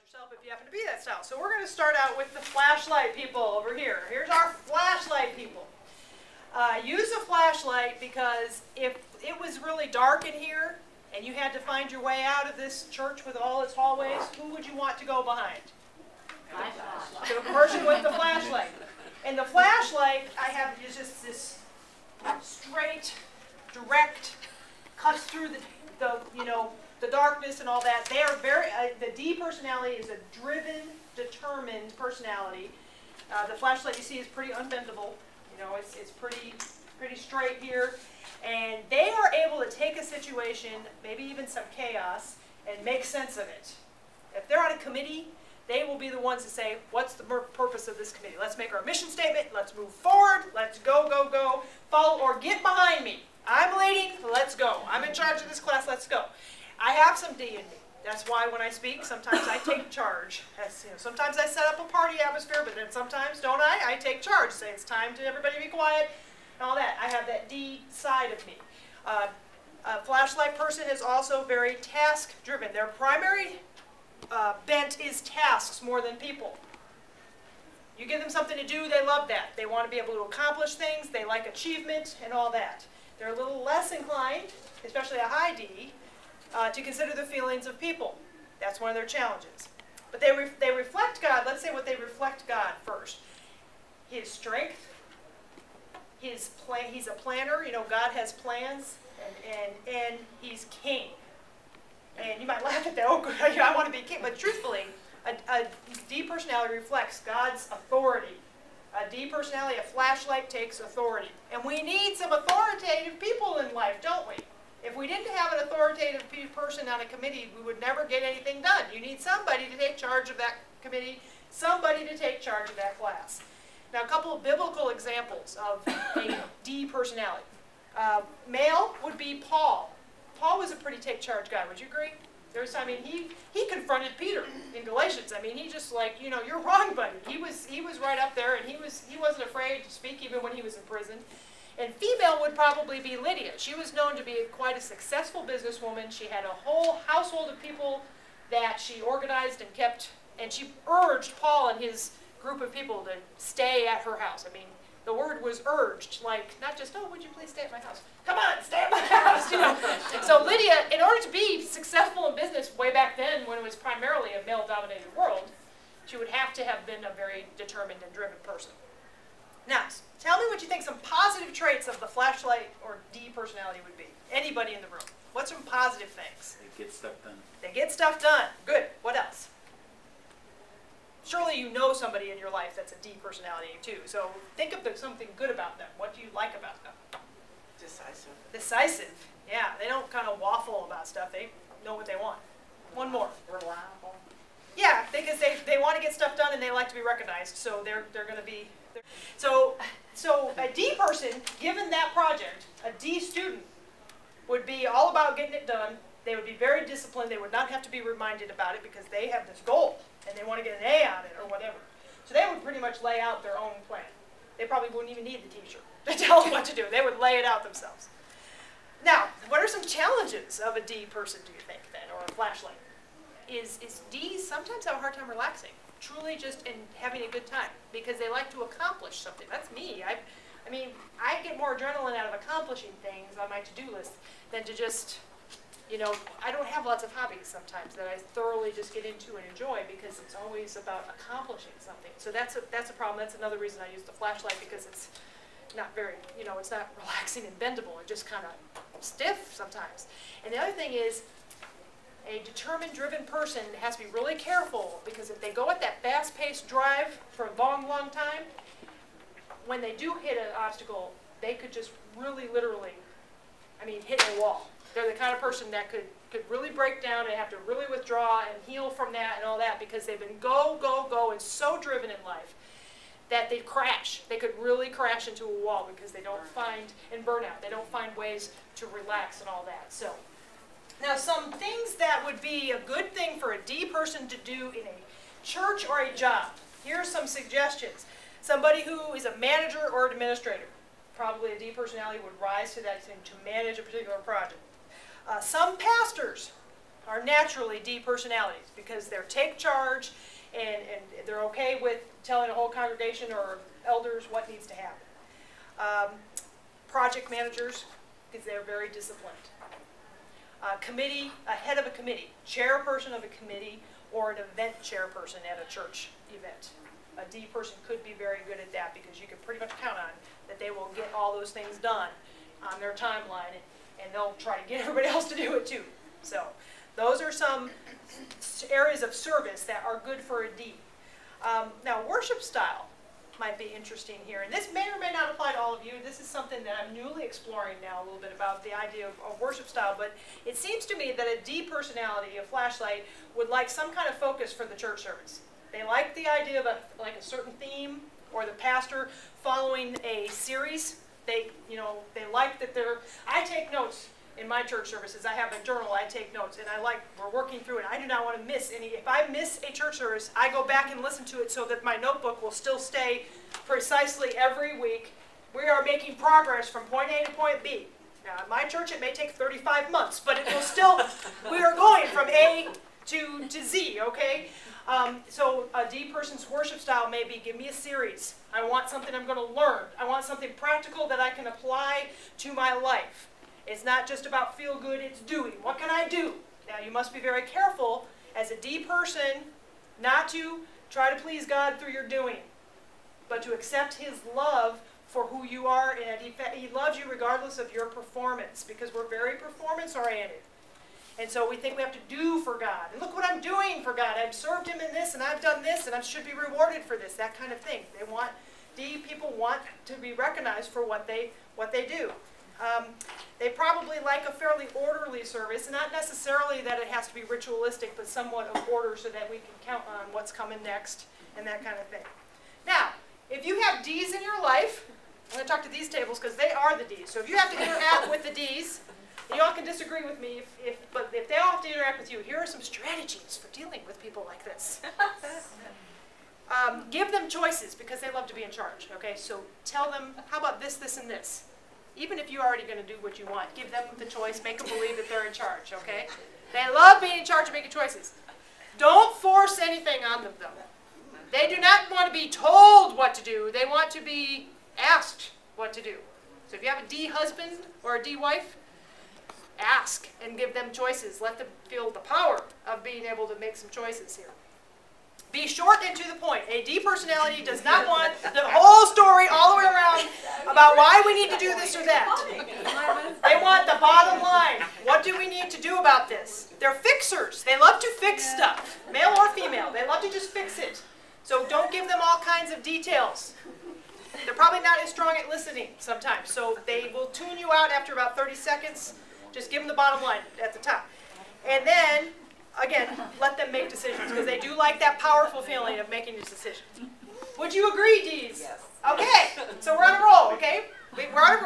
yourself if you happen to be that style. So we're going to start out with the flashlight people over here. Here's our flashlight people. Use a flashlight because if it was really dark in here and you had to find your way out of this church with all its hallways, who would you want to go behind? The person with the flashlight. And the flashlight, I have just this straight, direct, cuts through the darkness and all that. They are very, the D personality is a driven, determined personality. The flashlight you see is pretty unbendable. You know, it's pretty straight here. And they are able to take a situation, maybe even some chaos, and make sense of it. If they're on a committee, they will be the ones to say, what's the purpose of this committee? Let's make our mission statement. Let's move forward. Let's go, go, go. Follow or get behind me. I'm leading. Let's go. I'm in charge of this class. Let's go. I have some D in me. That's why when I speak, sometimes I take charge. Sometimes I set up a party atmosphere, but then sometimes, don't I? I take charge. Say it's time to everybody be quiet and all that. I have that D side of me. A flashlight person is also very task-driven. Their primary bent is tasks more than people. You give them something to do, they love that. They want to be able to accomplish things. They like achievement and all that. They're a little less inclined, especially a high D, to consider the feelings of people. That's one of their challenges. But they reflect God. Let's say what they reflect God first. His strength. He's a planner. You know, God has plans, and he's king. And you might laugh at that. Oh, I want to be king. But truthfully, a D personality reflects God's authority. A D personality, a flashlight, takes authority. And we need some authoritative people in life, don't we? If we didn't have an authoritative person on a committee, we would never get anything done. You need somebody to take charge of that committee, somebody to take charge of that class. Now, a couple of biblical examples of a D personality. Male would be Paul. Paul was a pretty take-charge guy. Would you agree? He confronted Peter in Galatians. I mean, he just like, you know, you're wrong, buddy. He was right up there, and he wasn't afraid to speak even when he was in prison. And female would probably be Lydia. She was known to be quite a successful businesswoman. She had a whole household of people that she organized and kept, and she urged Paul and his group of people to stay at her house. I mean, the word was urged, like not just, oh, would you please stay at my house? Come on, stay at my house, you know. So Lydia, in order to be successful in business way back then when it was primarily a male-dominated world, she would have to have been a very determined and driven person. Now, tell me what you think some positive traits of the flashlight or D personality would be. Anybody in the room. What's some positive things? They get stuff done. They get stuff done. Good. What else? Surely you know somebody in your life that's a D personality too. So think of something good about them. What do you like about them? Decisive. Decisive. Yeah, they don't kind of waffle about stuff. They know what they want. One more. Reliable. Yeah, because they want to get stuff done and they like to be recognized. So they're going to be. So a D person, given that project, a D student would be all about getting it done. They would be very disciplined. They would not have to be reminded about it because they have this goal and they want to get an A on it or whatever. So they would pretty much lay out their own plan. They probably wouldn't even need the teacher to tell them what to do. They would lay it out themselves. Now, what are some challenges of a D person, do you think, then, or a flashlight? Is Ds sometimes have a hard time relaxing, truly just in having a good time, because they like to accomplish something. That's me. I mean, I get more adrenaline out of accomplishing things on my to-do list than to just, you know, I don't have lots of hobbies sometimes that I thoroughly just get into and enjoy because it's always about accomplishing something. So that's a problem. That's another reason I use the flashlight, because it's not very, you know, it's not relaxing and bendable. It's just kind of stiff sometimes. And the other thing is, a determined, driven person has to be really careful, because if they go at that fast-paced drive for a long, long time, when they do hit an obstacle, they could just really, literally, I mean, hit a wall. They're the kind of person that could really break down and have to really withdraw and heal from that and all that, because they've been go, go, go, and so driven in life that they crash. They could really crash into a wall because they don't find, and burnout, they don't find ways to relax and all that. So, now some things that would be a good thing for a D person to do in a church or a job. Here are some suggestions. Somebody who is a manager or administrator. Probably a D personality would rise to that thing to manage a particular project. Some pastors are naturally D personalities because they're take charge and they're okay with telling a whole congregation or elders what needs to happen. Project managers, because they're very disciplined. Committee, a head of a committee, chairperson of a committee, or an event chairperson at a church event. A D person could be very good at that because you can pretty much count on that they will get all those things done on their timeline, and they'll try to get everybody else to do it too. So those are some areas of service that are good for a D. Now worship style might be interesting here, and this may or may not apply to all of you. This is something that I'm newly exploring now a little bit about the idea of worship style, but it seems to me that a D personality, a flashlight, would like some kind of focus for the church service. They like the idea of a certain theme or the pastor following a series. They like that I take notes in my church services. I have a journal, I take notes, and we're working through it. I do not want to miss any. If I miss a church service, I go back and listen to it so that my notebook will still stay precisely every week. We are making progress from point A to point B. Now, in my church, it may take 35 months, but it will still, we are going from A to Z, okay? So a D person's worship style may be, give me a series. I want something I'm going to learn. I want something practical that I can apply to my life. It's not just about feel good, it's doing. What can I do? Now you must be very careful as a D person not to try to please God through your doing, but to accept His love for who you are, and He loves you regardless of your performance, because we're very performance oriented. And so we think we have to do for God. And look what I'm doing for God. I've served Him in this, and I've done this, and I should be rewarded for this, that kind of thing. D people want to be recognized for what they do. They probably like a fairly orderly service, not necessarily that it has to be ritualistic, but somewhat of order so that we can count on what's coming next and that kind of thing. Now, if you have D's in your life, I'm going to talk to these tables because they are the D's. So if you have to interact with the D's, and you all can disagree with me, but if they all have to interact with you, here are some strategies for dealing with people like this. Give them choices because they love to be in charge. Okay, so tell them, how about this, this, and this? Even if you're already going to do what you want, give them the choice, make them believe that they're in charge, okay? They love being in charge of making choices. Don't force anything on them, though. They do not want to be told what to do. They want to be asked what to do. So if you have a D husband or a D wife, ask and give them choices. Let them feel the power of being able to make some choices here. Be short and to the point. A D personality does not want the whole story all the way around about why we need to do this or that. They want the bottom line. What do we need to do about this? They're fixers. They love to fix stuff, male or female. They love to just fix it. So don't give them all kinds of details. They're probably not as strong at listening sometimes. So they will tune you out after about 30 seconds. Just give them the bottom line at the top. And then, again, let them make decisions, because they do like that powerful feeling of making a decision. Would you agree, Dees? Yes. Okay, so we're on a roll, okay? We're on a roll.